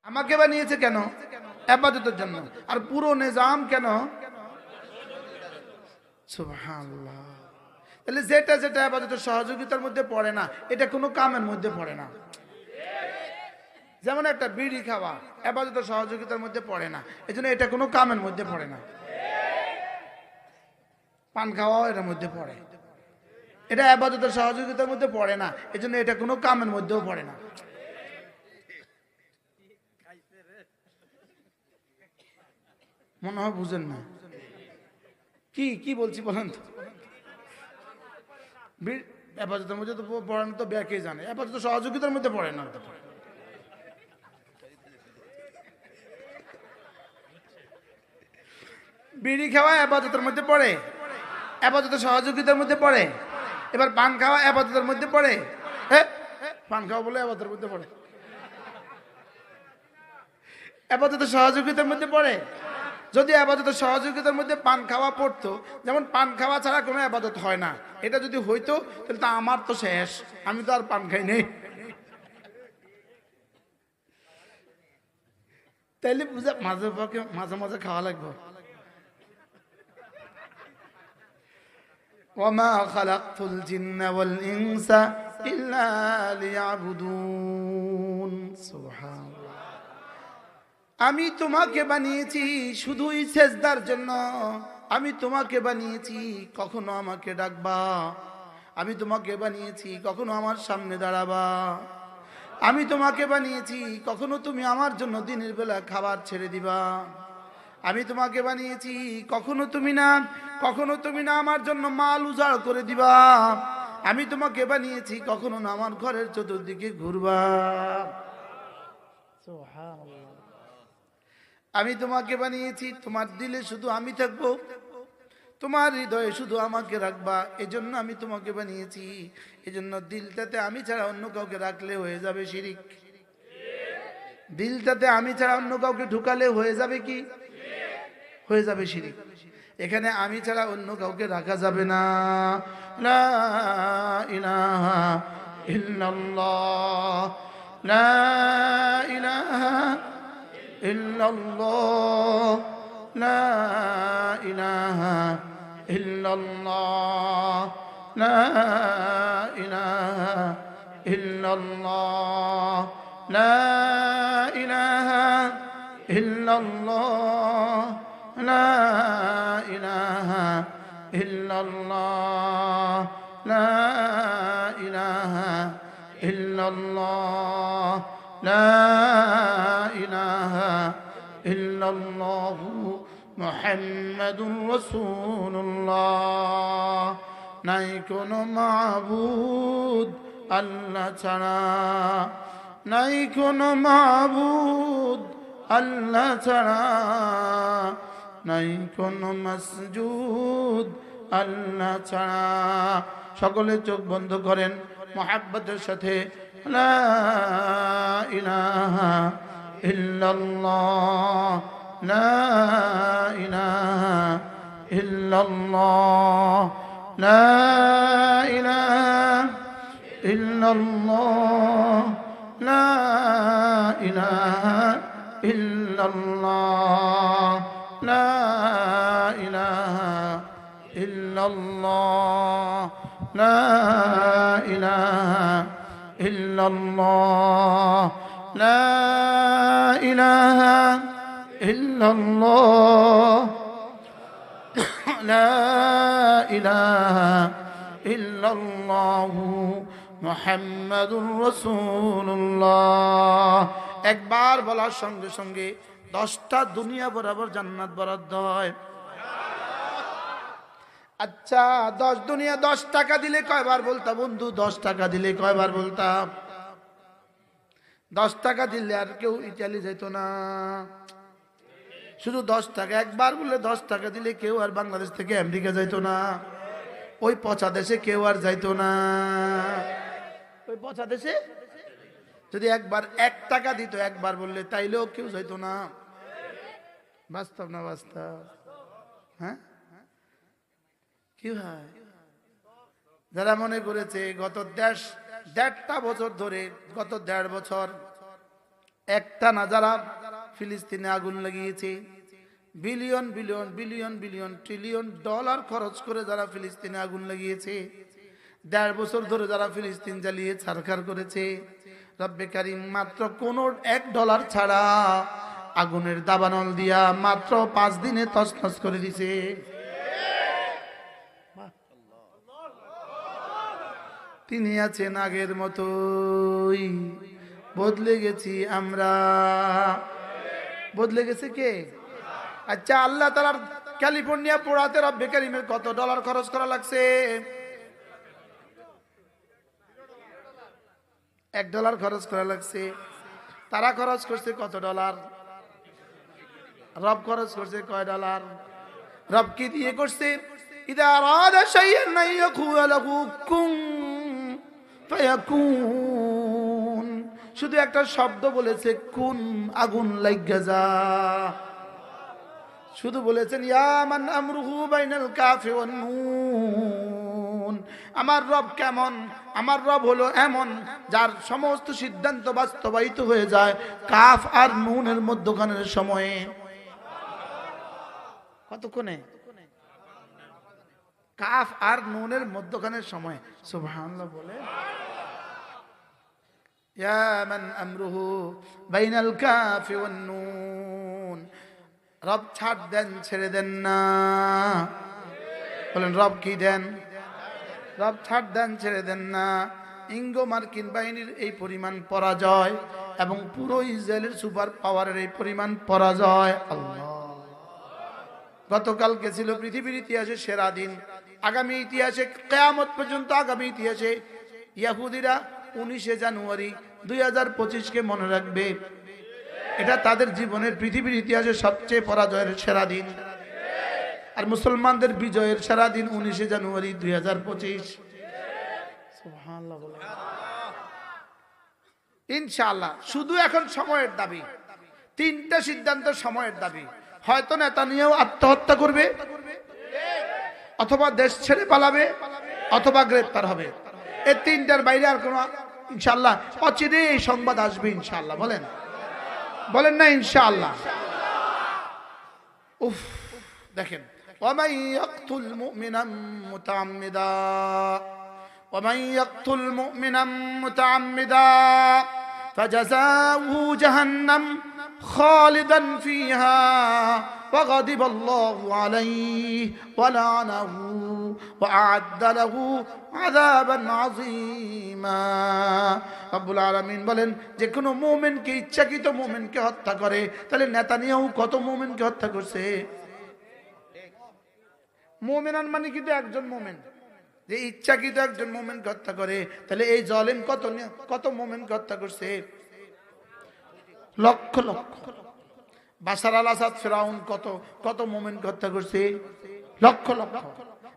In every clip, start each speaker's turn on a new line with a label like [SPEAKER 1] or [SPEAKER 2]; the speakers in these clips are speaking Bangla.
[SPEAKER 1] আমাকে বানিয়েছে কেন? ইবাদতের জন্য। আর পুরো নিজাম কেন? সুবহানাল্লাহ। তাহলে যেটা যেটা ইবাদতের সহযোগিতার মধ্যে পড়ে না, এটা কোনো কামের মধ্যে পড়ে না। যেমন একটা বিড়ি খাওয়া ইবাদতের সহযোগিতার মধ্যে পড়ে না, এজন্য এটা কোনো কামের মধ্যে পড়ে না। পান খাওয়াও এর মধ্যে পড়ে, এটা ইবাদতের সহযোগিতার মধ্যে পড়ে না, এজন্য এটা কোনো কামের মধ্যেও পড়ে না। মনে হয় বুঝেন না কি কি বলছি বলেন তো। ইবাদতের মধ্যে তো পড়ে না, তো ব্যাকে জানে ইবাদতের সহযোগিতার মধ্যে পড়ে না। বিড়ি খাওয়া ইবাদতের মধ্যে পড়ে, ইবাদতের সহযোগিতার মধ্যে পড়ে। এবার পান খাওয়া ইবাদতের মধ্যে পড়ে। হ্যাঁ, পান খাওয়া বলে ইবাদতের মধ্যে পড়ে, ইবাদতের সহযোগিতার মধ্যে পড়ে। যদি ইবাদতের সহযোগিতার মধ্যে পান খাওয়া পড়তো, যেমন পান খাওয়া ছাড়া কোনো ইবাদত হয় না, এটা যদি হইতো তাহলে তো আমার তো শেষ, আমি তো আর পান খাই নেই। তাইলে বুঝা মাঝে মাঝে মাঝে খাওয়া লাগবে। ওয়ামা খালাকতুল জিন্না ওয়াল ইনসা ইল্লা লিয়াবুদুন। সুবহানাল্লাহ। আমি তোমাকে বানিয়েছি শুধুই সেজদার জন্য। আমি তোমাকে বানিয়েছি কখনো আমাকে ডাকবা, আমি তোমাকে বানিয়েছি কখনো আমার সামনে দাঁড়াবা, আমি তোমাকে বানিয়েছি কখনো তুমি আমার জন্য দিনের বেলা খাবার ছেড়ে দিবা, আমি তোমাকে বানিয়েছি কখনো তুমি না আমার জন্য মাল উজাড় করে দিবা, আমি তোমাকে বানিয়েছি কখনো না আমার ঘরের চতুর্দিকে ঘুরবা। সুবহানাল্লাহ। আমি তোমাকে বানিয়েছি তোমার দিলে শুধু আমি থাকবো, তোমার হৃদয়ে শুধু আমাকে রাখবা, এজন্য আমি তোমাকে বানিয়েছি। এজন্য দিলটাতে আমি ছাড়া অন্য কাউকে রাখলে হয়ে যাবে শিরিক। দিলটাতে আমি ছাড়া অন্য কাউকে ঢুকালে হয়ে যাবে কি? হয়ে যাবে শিরিক। এখানে আমি ছাড়া অন্য কাউকে রাখা যাবে না। লা ইলাহা ইল্লাল্লাহ, লা ইলাহা ইল্লাল্লাহ, লা ইলাহা ইল্লাল্লাহ, লা ইলাহা ইল্লাল্লাহ, লা ইলাহা ইল্লাল্লাহ, লা ইলাহা ইল্লাল্লাহ, লা ইলাহা ইল্লাল্লাহ, লা ইলাহা ইল্লাল্লাহ, মুহাম্মাদুর রাসূলুল্লাহ। নাই কোনো মাবুদ আল্লাহ ছাড়া, নাই কোনো মাবুদ আল্লাহ ছাড়া, নাই কোনো মাসজুদ আল্লাহ ছাড়া। সকলে চোখ বন্ধ করেন মুহাব্বতের সাথে। লা ইলাহা ইল্লাল্লাহ, লা ইলাহা ইল্লাল্লাহ, লা ইলাহা ইল্লাল্লাহ, লা ইলাহা ইল্লাল্লাহ, লা ইলাহা ইল্লাল্লাহ, লা ইলাহা ইল্লাল্লাহ, লা ইলাহা ইল্লাল্লাহ, লা ইলাহা ইল্লাল্লাহ, মুহাম্মাদুর রাসূলুল্লাহ। একবার বলার সঙ্গে সঙ্গে 10টা দুনিয়া বরাবর জান্নাত বরাদ্দ হয়। আচ্ছা, 10 দুনিয়া 10 টাকা দিলে কয়বার বলতাম বন্ধু? 10 টাকা দিলে কয়বার বলতাম? 10 টাকা দিলে আর কেউ ইতালি যেত না। শুধু 10 টাকা, একবার বললে 10 টাকা দিলে কেউ আর বাংলাদেশ থেকে আমেরিকা যাইত না, ওই পচা দেশে কেউ আর যাইতো না। ওই পচা দেশে যদি একবার 1 টাকা দিত, একবার বললে, তাইলেও কেউ যাইতো না। বাস্তব না বাস্তব? হ্যাঁ, কি হয়? যারা মনে করেছে গত 1.5 বছর ধরে, গত 1.5 বছর একটা না যারা ফিলিস্তিনে আগুন লাগিয়েছে, billion billion billion billion trillion dollar খরচ করে যারা ফিলিস্তিনে আগুন লাগিয়েছে, 1.5 বছর ধরে যারা ফিলিস্তিন জ্বালিয়ে ছারখার করেছে, রব্বে কারিম মাত্র কোনো $1 ছাড়া আগুনের দাবানল দিয়া মাত্র 5 দিনে তছনছ করে দিছে। তিনি আছেন আগের মতোই, বদলে গেছি আমরা। বদলে গেছে কে? আচ্ছা, আল্লাহ তাআলার ক্যালিফোর্নিয়া পোড়াতে রব্বে কারিমের কত ডলার খরচ করা লাগছে? $1 খরচ করা লাগছে। তারা খরচ করছে কত ডলার? রব খরচ করছে কয় ডলার? রব কি দিয়ে করছে? ইদা আরাদা শাইআন ইয়াকুলু লাহু কুন ফায়াকুন। শুধু একটা শব্দ বলেছে, কুন, আগুন লাইগা যা। শুধু বলেছেন ইয়া মান আমরুহু বাইনাল কাফি ওয়ান নুন। আমার রব কেমন? আমার রব হলো এমন যার সমস্ত সিদ্ধান্ত বাস্তবায়িত হয়ে যায় কাফ আর নুনের মধ্যখানের সময়ে। কতক্ষণে? কাফ আর নুনের মধ্যখানের সময়। সুবহানাল্লাহ বলে, ইয়া মান আমরুহু বাইনাল কাফি ওয়ান নুন। রব ছাড় দেন, ছেড়ে দেন না। বলেন রব কি দেন? রব ছাড় দেন, ছেড়ে দেন না। ইঙ্গো মার্কিন বাহিনীর এই পরিমাণ পরাজয় এবং পুরো ইসরায়েলের সুপার পাওয়ারের এই পরিমাণ পরাজয়। আল্লাহ, গতকালকে ছিল পৃথিবীর ইতিহাসে সেরা দিন। আগামী ইতিহাসে, কিয়ামত পর্যন্ত আগামী ইতিহাসে ইহুদিরা 19 জানুয়ারি 2025-কে মনে রাখবে। এটা তাদের জীবনের, পৃথিবীর ইতিহাসে সবচেয়ে পরাজয়ের সেরা দিন। আর মুসলমানদের বিজয়ের সেরা দিন 19 জানুয়ারি 2025। সুবহানাল্লাহ বলে, ইনশাআল্লাহ। শুধু এখন সময়ের দাবি, 3টা সিদ্ধান্ত সময়ের দাবি। হয়তো নেতানিয়াহু আত্মহত্যা করবে, অথবা দেশ ছেড়ে পালাবে, অথবা গ্রেফতার হবে। এই 3টার বাইরে আর কোনো ইনশাআল্লাহ অচিরে এই সংবাদ আসবে ইনশাআল্লাহ। বলেন, বলেন না ইনশাআল্লাহ? উফ, দেখেন, ওয়ামান ইয়াকতুল মুমিনান মুতাআম্মিদা, ওয়ামান ইয়াকতুল মুমিনান মুতাআম্মিদা ফাজাযাউহু জাহান্নাম খালিদান ফিহা وغضب الله عليه ولعنه وأعد له عذابا عظيما। রব্বুল আলামিন বলেন, যে কোনো মুমিনকে, ইচ্ছাকৃত মুমিনকে হত্যা করে, তাহলে নেতানিয়াহু কত মুমিনকে হত্যা করছে? মুমিনান মানে কিন্তু একজন মুমিন। যে ইচ্ছাকৃত একজন মুমিনকে হত্যা করে, তাহলে এই জালেম কত মুমিনকে হত্যা করছে? লক্ষ লক্ষ। বাশার আল আসাদ, ফিরাউন কত মুমিনকে হত্যা করছে? লক্ষ লক্ষ।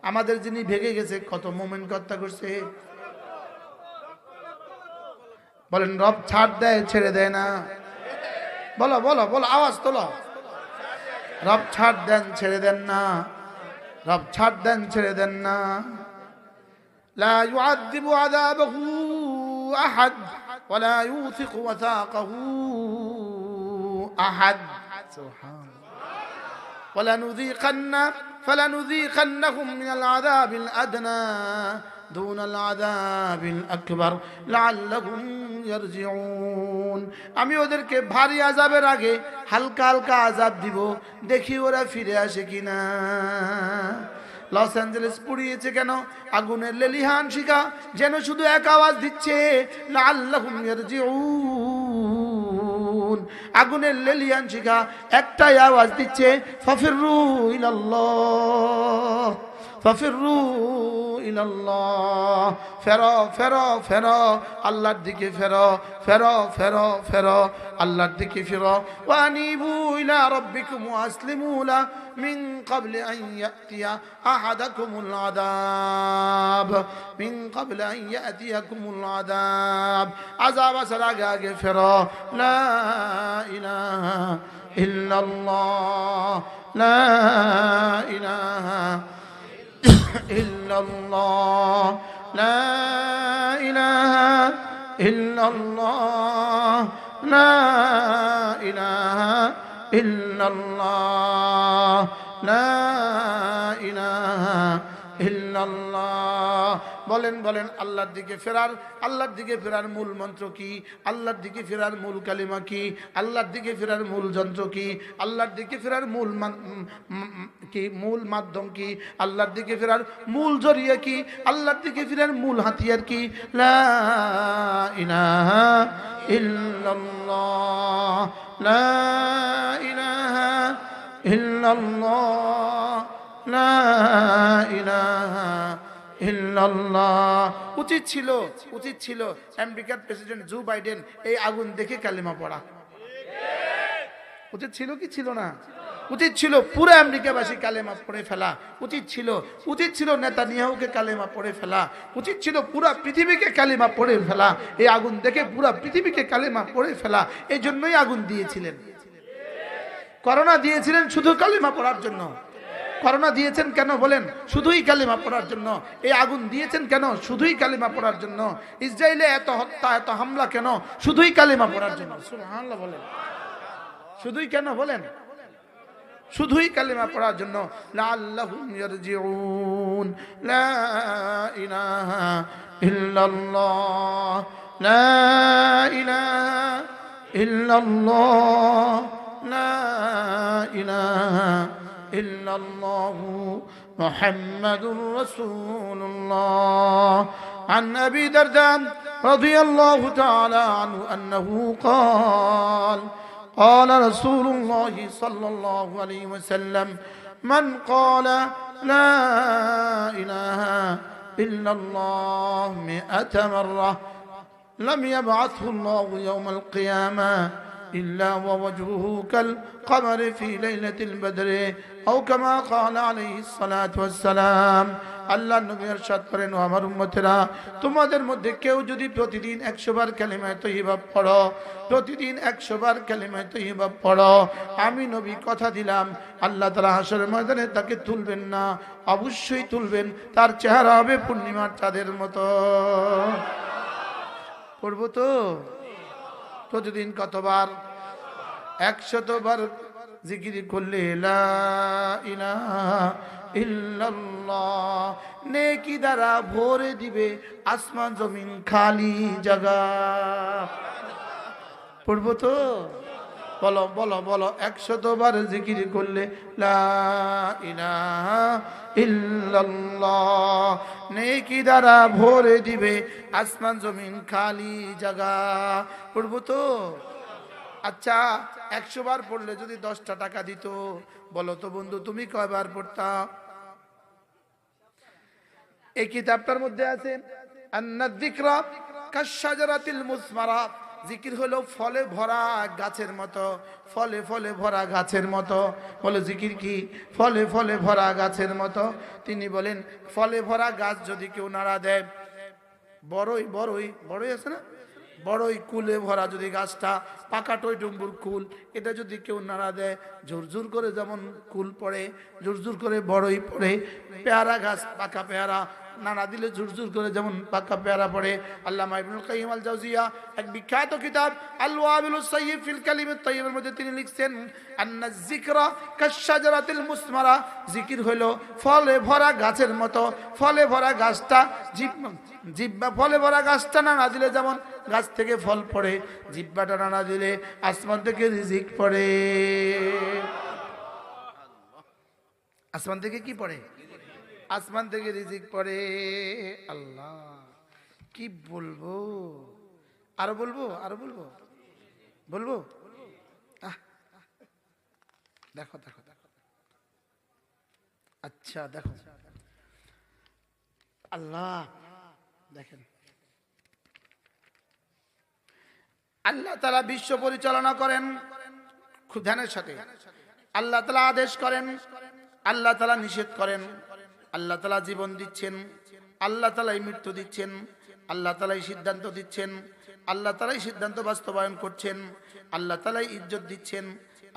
[SPEAKER 1] আমাদের যিনি ভেগে গেছে কত মুমিনকে হত্যা করছে? বলেন, রব ছাড় দেয়, ছেড়ে দেয় না? বলো বলো বলো, আওয়াজ তোলো। রব ছাড় দেন, ছেড়ে দেন না? রব ছাড় দেন, ছেড়ে দেন না? লা ইউআযযিবু আযাবাহু আহাদ ওয়া লা ইউথিকু ওয়াসাকাহু আহাদ। فلنذيقنهم من العذاب الأدنى دون العذاب الأكبر لعلهم يرجعون। আমি ওদেরকে ভারী আযাবের আগে হালকা হালকা আযাব দিব, দেখি ওরা ফিরে আসে কিনা। লস অ্যাঞ্জেলেস পুড়িয়েছে কেন? আগুনের লেলিহান শিখা যেন শুধু এক আওয়াজ দিচ্ছে, লাআল্লাহুম ইয়ারজিউন। আগুনের লেলিহান শিখা একটাই আওয়াজ দিচ্ছে, ফাফিরু ইলাল্লাহ, ফাফিরু ইলাল্লাহ। ফেরো ফেরো ফেরো, আল্লাহর দিকে ফেরো, ফেরো ফেরো ফেরো, আল্লাহর দিকে ফেরো। ওয়ানিবু ইলা রাব্বিকুম ওয়াসলিমু লা মিন ক্বাবলি আন ইয়াতিয়া আহাদাকুমুল আযাব, মিন ক্বাবলি আন ইয়াতিয়াকুমুল আযাব। আযাব আসার আগে আগে ফেরো। লা ইলাহা ইল্লাল্লাহ, লা ইলাহা ইল্লাল্লাহ, লা ইলাহা ইল্লাল্লাহ, লা ইলাহা ইল্লাল্লাহ লা ইলাহা ইল্লাল্লাহ। বলেন বলেন, আল্লাহর দিকে ফেরার মূল মন্ত্র কি? আল্লাহর দিকে ফেরার মূল কালিমা কি? আল্লাহর দিকে ফেরার মূল যন্ত্র কি? আল্লাহর দিকে ফেরার মূল মাধ্যম কি? আল্লাহর দিকে ফেরার মূল জরিয়া কি? আল্লাহর দিকে ফেরার মূল হাতিয়ার কি? লা ইলাহা ইল্লাল্লাহ লা ইলাহা ইল্লাল্লাহ লা ইলাহা ইল্লাল্লাহ। উচিত ছিল আমেরিকার প্রেসিডেন্ট জো বাইডেন এই আগুন দেখে কালিমা পড়া। উচিত ছিল কি ছিল না? উচিত ছিল পুরো আমেরিকাবাসী কালেমা পড়ে ফেলা। উচিত ছিল নেতানিয়াহুকে কালেমা পড়ে ফেলা। উচিত ছিল পুরো পৃথিবীকে কালেমা পড়ে ফেলা। এই আগুন দেখে পুরো পৃথিবীকে কালেমা পড়ে ফেলা। এই জন্যই আগুন দিয়েছিলেন। করোনা দিয়েছিলেন শুধু কালেমা পড়ার জন্য। করোনা দিয়েছেন কেন বলেন? শুধুই কালিমা পড়ার জন্য। এই আগুন দিয়েছেন কেন? শুধুই কালিমা পড়ার জন্য। ইসরায়েলে এত হত্যা এত হামলা কেন? শুধুই কালিমা পড়ার জন্য। সুবহানাল্লাহ বলেন। শুধুই কেন বলেন? শুধুই কালিমা পড়ার জন্য। লাআল্লাহুম ইয়ারজিউন লা ইলাহা ইল্লাল্লাহ লা ইলাহা ইল্লাল্লাহ লা ইলাহা ইল্লাল্লাহু মুহাম্মাদুর রাসূলুল্লাহ। عن أبي درداء رضي الله تعالى عنه أنه قال قال رسول الله صلى الله عليه وسلم من قال لا إله إلا الله 100 مرة لم يبعثه الله يوم القيامة إلا ووجهه كالقمر في ليلة البدر أو كما قال عليه الصلاة والسلام। আল্লাহ নবী ইরশাদ করেন, ও আমার উম্মতেরা, তোমাদের মধ্যে কেউ যদি প্রতিদিন 100 বার কালিমা তয়্যিবা পড়ো, প্রতিদিন 100 বার কালিমা তয়্যিবা পড়ো, আমি নবী কথা দিলাম আল্লাহ তাআলা হাশরের ময়দানে তাকে তুলবেন না, অবশ্যই তুলবেন। তার চেহারা হবে পূর্ণিমার চাঁদের মতো। পড়বো তো প্রতিদিন কতবার? 100 বার জিকির করলে লা ইলাহা ইল্লাল্লাহ নেকি দ্বারা ভরে দিবে আসমান জমিন খালি জায়গা। পড়বো তো? বলো বলো বলো। 100 বার জিকির করলে লা ইলাহা ইল্লাল্লাহ নেকি দ্বারা ভরে দিবে আসমান জমিন খালি জায়গা। পড়বো তো? আচ্ছা, 100 বার পড়লে যদি 10টা টাকা দিত, বলো তো বন্ধু তুমি কয়বার পড়তা? এই কিতাবটার মধ্যে আছে আন্নায যিকরা কাশ-শাজারাতিল মুসমারা, জিকির হলো ফলে ভরা গাছের মতো। ফলে ফলে ভরা গাছের মতো। বলে জিকির কি? ফলে ফলে ভরা গাছের মতো। তিনি বলেন ফলে ভরা গাছ যদি কেউ নাড়া দেয়, বড়ই বড়ই বড়ই আছে না, বড়ই কুলে ভরা যদি গাছটা, পাকা টইটুম্বুর কুল, এটা যদি কেউ নাড়া দেয় ঝুরঝুর করে যেমন কুল পড়ে, ঝুরঝুর করে বড়ই পড়ে। পেয়ারা গাছ পাকা পেয়ারা নাড়া দিলে ঝুরঝুর করে যেমন পাকা পেয়ারা পড়ে। আল্লামা ইবনুল কাইয়িম আল জাওজিয়া এক বিখ্যাত কিতাব আল ওয়াবিলুস সাইয়্যিব ফিল কালিমাত তাইয়্যিবের মধ্যে তিনি লিখছেন আন্না যিকরা কাশ-শাজারাতিল মুসমারা, জিকির হলো ফলে ভরা গাছের মতো। ফলে ভরা গাছটা জিব্বা ফলে ভরা গাছটা নাড়া দিলে যেমন গাছ থেকে ফল পড়ে, জিব্বাটা নাড়া দিলে আসমান থেকে রিজিক পড়ে। আসমান থেকে কি পড়ে? আসমান থেকে রিজিক পড়ে। আল্লাহ কি বলবো? আরো বলবো? আরো বলবো? বলবো? দেখো দেখো দেখো, আচ্ছা দেখো, আল্লাহ দেখেন, আল্লাহ তাআলা বিশ্ব পরিচালনা করেন খুব ধ্যানের সাথে। আল্লাহ তাআলা আদেশ করেন, আল্লাহ তাআলা নিষেধ করেন, আল্লাহ তাআলা জীবন দিচ্ছেন, আল্লাহ তাআলাই মৃত্যু দিচ্ছেন, আল্লাহ তাআলাই সিদ্ধান্ত দিচ্ছেন, আল্লাহ তাআলাই সিদ্ধান্ত বাস্তবায়ন করছেন, আল্লাহ তাআলাই ইজ্জত দিচ্ছেন,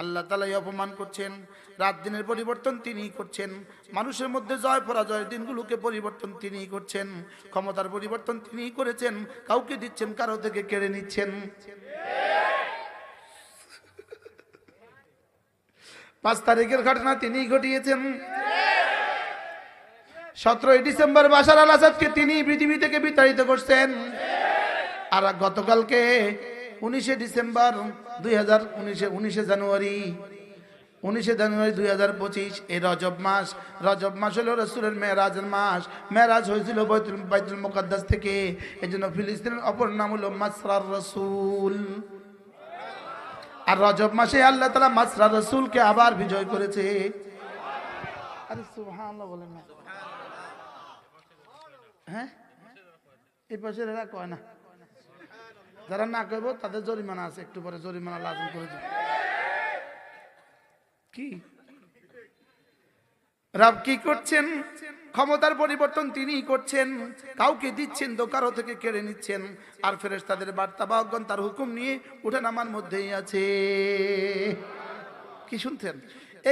[SPEAKER 1] আল্লাহ তাআলাই অপমান করছেন। রাত দিনের পরিবর্তন তিনিই করছেন। মানুষের মধ্যে জয় পরাজয়ের দিনগুলোকে পরিবর্তন তিনিই করছেন। ক্ষমতার পরিবর্তন তিনিই করেছেন। কাউকে দিচ্ছেন, কারো থেকে কেড়ে নিচ্ছেন। 5 তারিখের ঘটনা তিনিই ঘটিয়েছেন। 17 ডিসেম্বর বাশার আল আসাদকে তিনি পৃথিবী থেকে বিতাড়িত করছেন। আর গতকালকে 19 ডিসেম্বর 19 জানুয়ারি 2025 এই রজব মাস হলো রাসূলের মেরাজের মাস। মেরাজ হয়েছিল বাইতুল মুকাদ্দাস থেকে। এজন্য ফিলিস্তিনের অপর নাম হলো মাসরার রাসূল। আর রজব মাসে আল্লাহ তাআলা মাসরার রাসূলকে আবার বিজয় করেছে। আরে সুবহানাল্লাহ বলেন না। হ্যাঁ, এই পাশে এরা কয় না, যারা না কইব তাদের জরিমানা আছে, একটু পরে জরিমানা লাজম করে দেব। কি রব কি করছেন? ক্ষমতার পরিবর্তন তিনিই করছেন। কাউকে দিচ্ছেন তো কারো থেকে কেড়ে নিচ্ছেন। আর ফেরেশতাদের বার্তাবাহকগণ তার হুকুম নিয়ে উঠানামার মধ্যেই আছে। কি শুনছেন?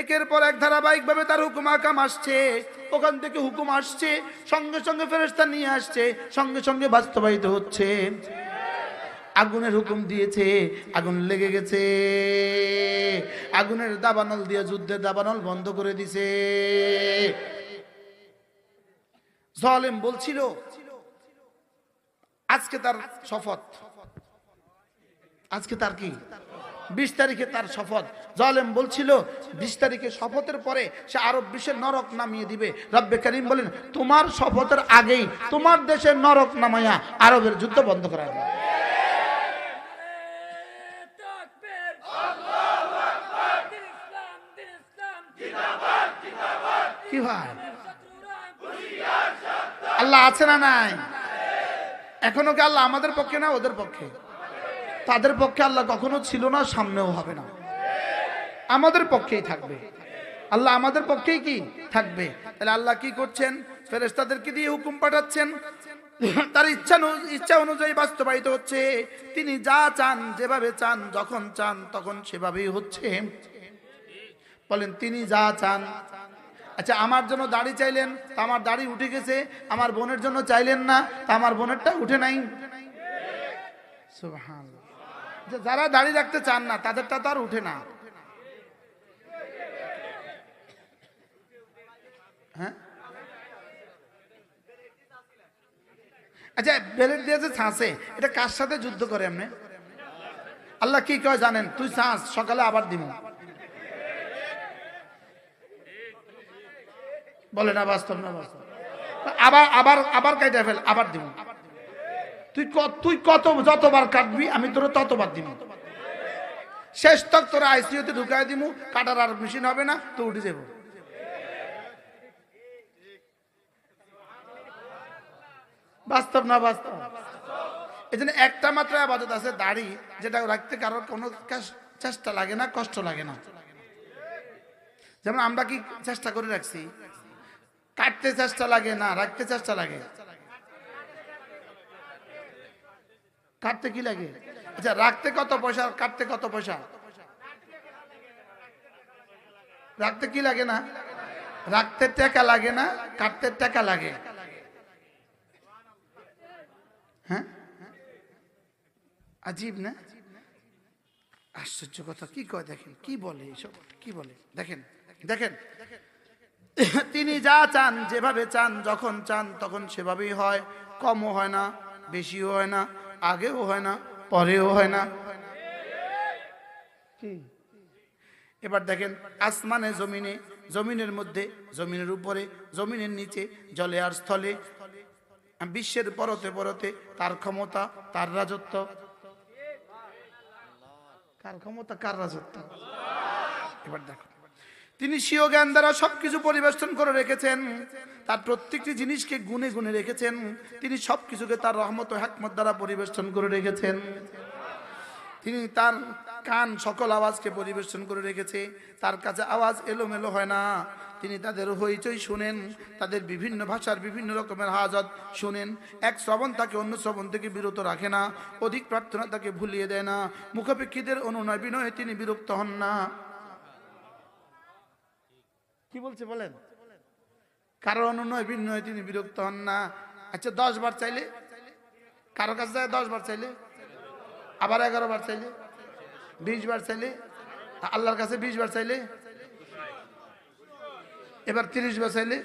[SPEAKER 1] একের পর এক ধারাবাহিক ভাবে তার হুকুম আকাম আসছে। ওখান থেকে হুকুম আসছে, সঙ্গে সঙ্গে ফেরেশতা নিয়ে আসছে, সঙ্গে সঙ্গে বাস্তবায়িত হচ্ছে। আগুনের হুকুম দিয়েছে, আগুন লেগে গেছে। আগুনের দাবানল দিয়ে যুদ্ধের দাবানল বন্ধ করে দিছে। জালেম বলছিল আজকে তার শপথ, আজকে তার কি 20 তারিখে তার শপথ। জালেম বলছিল 20 তারিখে শপথের পরে সে আরব বিশ্বের নরক নামিয়ে দিবে। রব্বে কারীম বলেন তোমার শপথের আগেই তোমার দেশের নরক নামাইয়া আরবের যুদ্ধ বন্ধ করা হবে। কি ভাই, আল্লাহ আছে না নাই? এখনো কি আল্লাহ আমাদের পক্ষে না ওদের পক্ষে? তাদের পক্ষে আল্লাহ কখনো ছিল না, সামনেও হবে না। আমাদের পক্ষেই থাকবে আল্লাহ, আমাদের পক্ষেই কি থাকবে। তাহলে আল্লাহ কি করছেন? ফেরেশতাদেরকে দিয়ে হুকুম পাঠাচ্ছেন, তার ইচ্ছা অনুযায়ী বাস্তবায়িত হচ্ছে। তিনি যা চান, যেভাবে চান, যখন চান তখন সেভাবেই হচ্ছে। বলেন তিনি যা চান। আচ্ছা, আমার জন্য দাড়ি চাইলেন, তা আমার দাড়ি উঠে গেছে। আমার বোনের জন্য চাইলেন না, তা আমার বোনেরটা উঠে নাই। সুবহানাল্লাহ। যারা দাড়ি রাখতে চান না তাদেরটা তো আর উঠে না। হ্যাঁ, আচ্ছা, বেলেট দিয়েছে ছাঁচে, এটা কার সাথে যুদ্ধ করে এমনি? আল্লাহ কি কয় জানেন? তুই ছাঁচ, সকালে আবার দিব। বলে না বাস্তব না বাস্তব? আবার আবার আবার কাটা ফেল, আবার দিব। তুই কত যতবার কাটবি আমি তোর ততবার দিব। শেষ তক তোরা আইসিইউতে ঢুকাই দিব, কাটার আর মেশিন হবে না, তো উঠে যাব। বাস্তব না বাস্তব? এই জন্য একটা মাত্র আবাদত আছে দাড়ি, যেটা রাখতে কারোর কোনো চেষ্টা লাগে না, কষ্ট লাগে না। যেমন আমরা কি চেষ্টা করে রাখছি, কাটতে চেষ্টা লাগে না, রাখতে চেষ্টা লাগে। কাটতে কি লাগে? আচ্ছা, রাখতে কত পয়সা, কাটতে কত পয়সা? রাখতে কি লাগে না? রাখতে টাকা লাগে না, কাটতে টাকা লাগে। হ্যাঁ, আজীব না? আশ্চর্য কথা। কি কয় দেখেন, কি বলে এইসব, কি বলে দেখেন। দেখেন তিনি যা চান, যেভাবে চান, যখন চান তখন সেভাবেই হয়। কমও হয় না, বেশিও হয় না, আগেও হয় না, পরেও হয় না। কি এবার দেখেন, আসমানে, জমিনে, জমিনের মধ্যে, জমিনের উপরে, জমিনের নিচে, জলে আর স্থলে, বিশ্বের পরতে পরতে তার ক্ষমতা, তার রাজত্ব। কার ক্ষমতা, কার রাজত্ব? এবার দেখো, তিনি স্বীয় জ্ঞান দ্বারা সবকিছু পরিবেষ্টন করে রেখেছেন। তার প্রত্যেকটি জিনিসকে গুণে গুণে রেখেছেন। তিনি সবকিছুকে তার রহমত ও হিকমত দ্বারা পরিবেষ্টন করে রেখেছেন। তিনি তার কান সকল আওয়াজকে পরিবেষ্টন করে রেখেছে। তার কাছে আওয়াজ এলোমেলো হয় না। তিনি তাদের হইচই শুনেন, তাদের বিভিন্ন ভাষার বিভিন্ন রকমের হাজত শুনেন। এক শ্রবণ তাকে অন্য শ্রবণ থেকে বিরত রাখে না, অধিক প্রার্থনা তাকে ভুলিয়ে দেয় না। মুখাপেক্ষীদের অনুনয় বিনয়ে তিনি বিরক্ত হন না। কি বলছে বলেন? কারো অনুনয় বিনয়ে তিনি বিরক্ত হন না। আচ্ছা, 10 বার চাইলে, কারো কাছে যায় 10 বার চাইলে, আবার 11 বার চাইলে, 20 বার চাইলে, আল্লাহর কাছে 20 বার চাইলে এবার 30 বার চাইলে,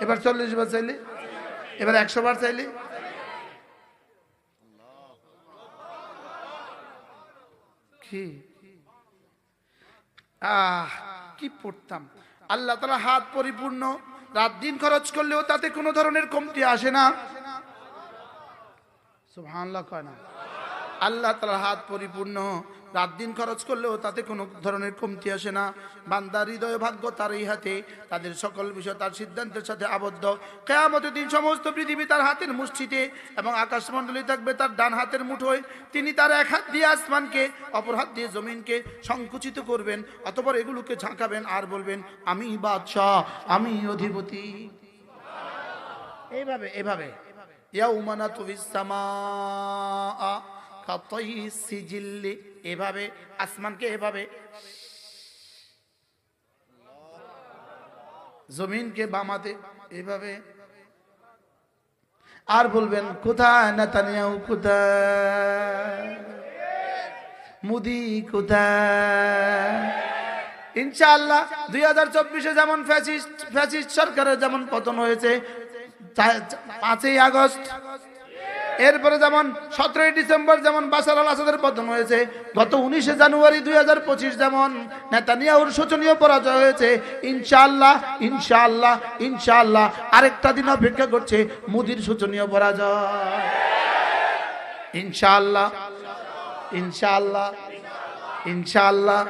[SPEAKER 1] এবার 40 বার চাইলে, এবার 100 বার চাইলে, কি কি পড়তাম। আল্লাহ তাআলা হাত পরিপূর্ণ, রাত দিন খরচ করলেও তাতে কোনো ধরনের কমতি আসে না। সুবহানাল্লাহ কয় না? আল্লাহ তাআলার হাত পরিপূর্ণ, রাত দিন খরচ করলেও তাতে কোনো ধরনের কমতি আসে না। বান্দার হৃদয় ভাগ্য তার এই হাতে, তাদের সকল বিষয় তার সিদ্ধান্তের সাথে আবদ্ধ। কিয়ামতের দিন সমস্ত পৃথিবী তার হাতের মুষ্টিতে এবং আকাশমণ্ডলী থাকবে তার ডান হাতের মুঠোয়। তিনি তার এক হাত দিয়ে আসমানকে, অপর হাত দিয়ে জমিনকে সংকুচিত করবেন, অতঃপর এগুলোকে ঝাঁকাবেন আর বলবেন, আমি বাদশাহ, আমি অধিপতি। এইভাবে এভাবে ইয়াউমা নাতুবিস সামাআ কাতাইস সিজিল্লি, এভাবে আসমানকে, এভাবে জমিনকে বামাতে, এভাবে আর বলবেন, কোথায় নেতানিয়াহু, কোথায় মোদি, কোথায়। ইনশাআল্লাহ 2024-এ যেমন ফ্যাসিস্ট সরকারের যেমন পতন হয়েছে 5ই আগস্ট, এরপরে যেমন 17ই ডিসেম্বর যেমন বাশার আল আসাদের পতন হয়েছে, গত 19শে জানুয়ারি 2025 যেমন নেতানিয়াহুর শোচনীয় পরাজয় হয়েছে, ইনশাআল্লাহ ইনশাআল্লাহ ইনশাআল্লাহ আরেকটা দিন অপেক্ষা করছে মোদির শোচনীয় পরাজয়। ইনশাআল্লাহ ইনশাআল্লাহ ইনশাআল্লাহ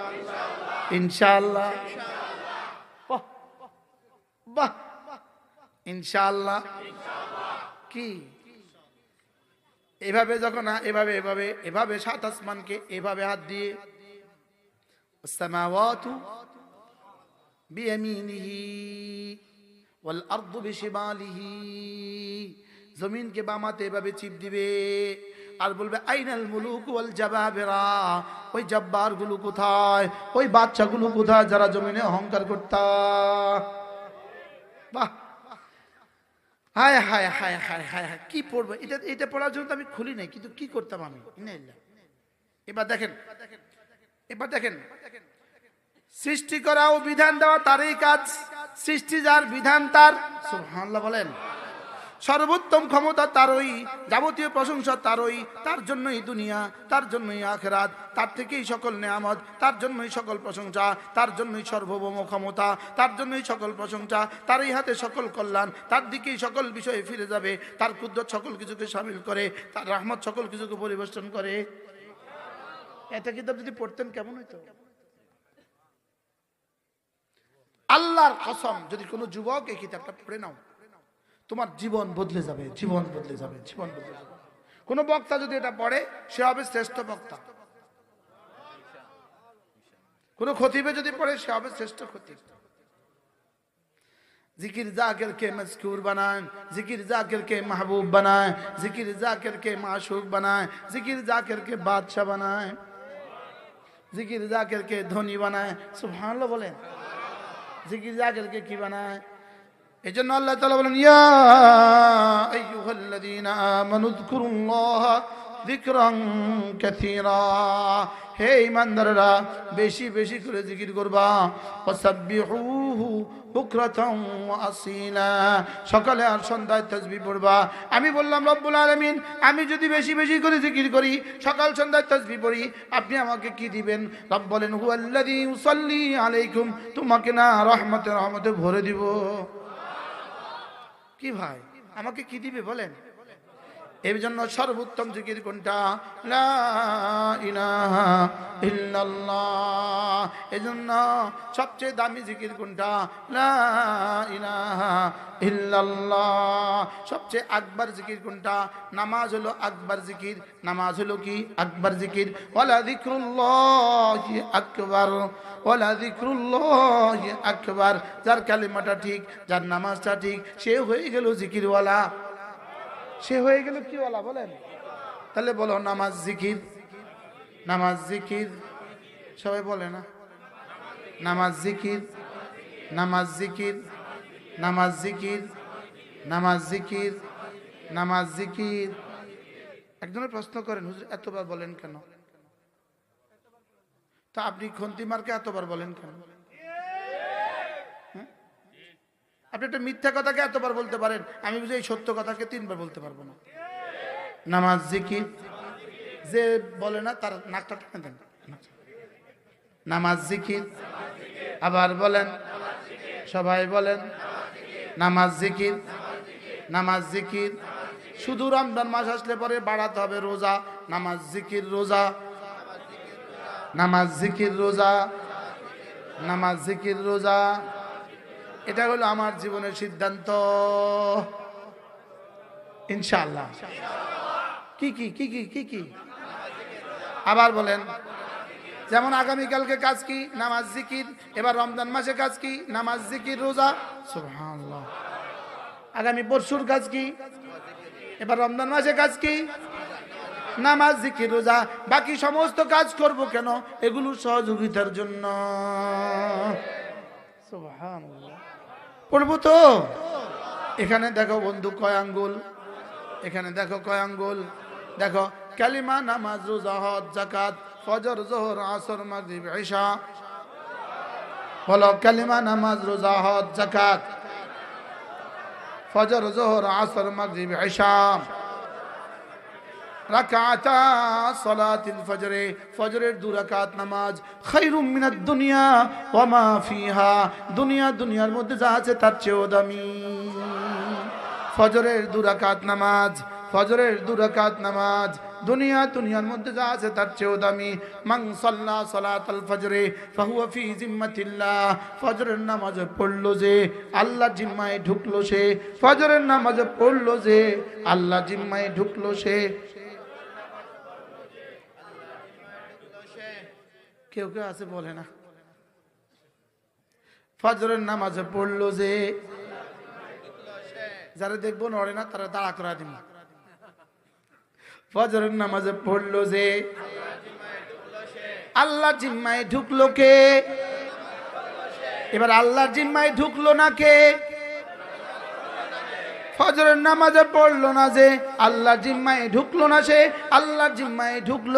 [SPEAKER 1] ইনশাআল্লাহ, বাহ, ইনশাআল্লাহ। কি এভাবে যখন এভাবে এভাবে এভাবে সাত আসমানকে এভাবে হাত দিয়ে, আসসামাওয়াতু বিয়ামিনিহি ওয়াল আরদু বিশিমালিহি, জমিনকে বামাতে এভাবে চিপ দিবে আর বলবে, আইনাল মুলুক ওয়াল জাবাবিরা, ওই জব্বার গুলো কোথায়, ওই বাদশাগুলো কোথায় যারা জমিনে অহংকার করতা। বাহ, হায় হায় হায় হায় হায় হায়, কি পড়বো এটা? এটা পড়ার জন্য তো আমি খুলি নাই, কিন্তু কি করতাম আমি। এবার দেখেন, এবার দেখেন, সৃষ্টি করা ও বিধান দেওয়া তারই কাজ, সৃষ্টি যার, বিধান তার। সুবহানাল্লাহ বলেন। সর্বোত্তম ক্ষমতা তারই, যাবতীয় প্রশংসা তারই, তার জন্যই দুনিয়া, তার জন্যই আখিরাত, তার থেকেই সকল নেয়ামত, তার জন্যই সকল প্রশংসা, তার জন্যই সর্বভৌম ক্ষমতা, তার জন্যই সকল প্রশংসা, তারই হাতে সকল কল্যাণ, তার দিকেই সকল বিষয়ে ফিরে যাবে, তার কুদরত সকল কিছুকে শামিল করে, তার রহমত সকল কিছুকে পরিবেষ্টন করে। এটা কিতাব যদি পড়তেন কেমন হইতো? আল্লাহর কসম, যদি কোনো যুবক এই কিতাবটা পড়ে নাও, তোমার জীবন বদলে যাবে, জীবন বদলে যাবে, জীবন বদলে যাবে। কোন বক্তা যদি এটা পড়ে সে হবে শ্রেষ্ঠ বক্তা, কোন খতিবে যদি পড়ে সে হবে শ্রেষ্ঠ খতিব। जिकिर जाकिर के मज़कूर बनाए, जिकिर जाकिर के महबूब बनाए, जिकिर जाकिर के माशूक बनाए, जिकिर जाकिर के बादशाह बनाए, जिकिर जाकिर के धनी बनाए। सुभान अल्लाह बोलें, जिकिर जाकिर के की बनाए। এজন্য আল্লাহ তাআলা বলেন, ইয়া আইয়ুহাল্লাযীনা আমানু যকুরুল্লাহা যিকরান কাসীরা, হে ঈমানদাররা বেশি বেশি করে জিকির করবা, ওয়াসাব্বিহুহু বুকরাতান ওয়া আসীলা, সকালে আর সন্ধ্যায় তাসবিহ পড়বা। আমি বললাম রব্বুল আলামিন, আমি যদি বেশি বেশি করে জিকির করি, সকাল সন্ধ্যায় তাসবিহ পড়ি, আপনি আমাকে কি দিবেন? রব বলেন, হুয়াল্লাযী ইউসাল্লি আলাইকুম, তোমাকে না রহমতে ভরে দিব। কি ভাই, আমাকে কি দিবে বলেন? এই জন্য সর্বোত্তম জিকির কোনটা? লা ইলাহা ইল্লাল্লাহ। এই জন্য সবচেয়ে দামি জিকির কোনটা? লা ইলাহা ইল্লাল্লাহ। সবচেয়ে আকবার জিকির কোনটা? নামাজ হলো আকবার জিকির। নামাজ হলো কি? আকবার জিকির। ওয়ালা যিকরুল্লাহি আকবার, ওয়ালা যিকরুল্লাহি আকবার। যার কালিমাটা ঠিক, যার নামাজটা ঠিক, সে হয়ে গেল জিকিরওয়ালা, সে হয়ে গেল কি ওয়ালা বলেন? তাহলে বলো, নামাজ জিকির, নামাজ জিকির, সবাই বলে না? নামাজ জিকির, নামাজ জিকির, নামাজ জিকির, নামাজ জিকির, নামাজ জিকির। একজনের প্রশ্ন করেন, হুজুর এতবার বলেন কেন? তা আপনি খন্তি মার্কে এতবার বলেন কেন? আপনি একটা মিথ্যা কথাকে এতবার বলতে পারেন, আমি বুঝি এই সত্য কথাকে 3 বার বলতে পারবো না। নামাজ জিকির যে বলে না তার নাকটা টেনে দেন। নামাজ জিকির, আবার বলেন, সবাই বলেন নামাজ জিকির, নামাজ জিকির। শুধু রমজান মাস আসলে পরে বাড়াতে হবে রোজা, নামাজ জিকির রোজা, নামাজ জিকির রোজা, নামাজ জিকির রোজা। এটা হলো আমার জীবনের সিদ্ধান্ত ইনশাআল্লাহ। কি কি কি কি কি কি আবার বলেন। যেমন আগামীকালকে কাজ কি? নামাজ জিকির। এবার রমজান মাসে কাজ কি? নামাজ জিকির রোজা। সুবহানাল্লাহ। আগামী পরশুর কাজ কি? এবার রমজান মাসে কাজ কি? নামাজ জিকির রোজা। বাকি সমস্ত কাজ করব কেন? এগুলো সহযোগিতার জন্য। সুবহানাল্লাহ। পড়বো তো। এখানে দেখো বন্ধু কয় আঙ্গুল, এখানে দেখো কয় আঙ্গুল। দেখো কালিমা, নামাজ, রোজা, হজ, যাকাত, ফজর, যোহর, আসর, মাগরিব, ইশা। বলো কালিমা, নামাজ, রোজা, হজ, যাকাত, ফজর, যোহর, আসর, মাগরিব, ইশা। রাকাতা সালাতুল ফজর, ফজরের 2 রাকাত নামাজ। খায়রুম মিনাদ দুনিয়া ওয়া মা ফিহা, দুনিয়ার মধ্যে যা আছে তার চেয়েও দামি। ফজরের 2 রাকাত নামাজ, ফজরের 2 রাকাত নামাজ। দুনিয়ার মধ্যে যা আছে তার চেয়েও দামি। মান সাল্লা সালাতাল ফজরে ফাহুয়া ফি জিম্মাতিল্লাহ, ফজরের নামাজ পড়লো যে আল্লাহর জিম্মায় ঢুকলো সে। ফজরের নামাজ পড়লো যে আল্লাহর জিম্মায় ঢুকলো সে। কেউ কেউ আছে বলে না। ফজরের নামাজ পড়লো যে, যারা দেখবো নড়ে না তারা দাঁড়া করা দিন। ফজরের নামাজে পড়লো যে আল্লাহর জিম্মায় ঢুকলো কে? এবার আল্লাহর জিম্মায় ঢুকলো না কে? ফজরের নামাজে পড়লো না যে আল্লাহর জিম্মায় ঢুকলো না সে, আল্লাহর জিম্মায় ঢুকলো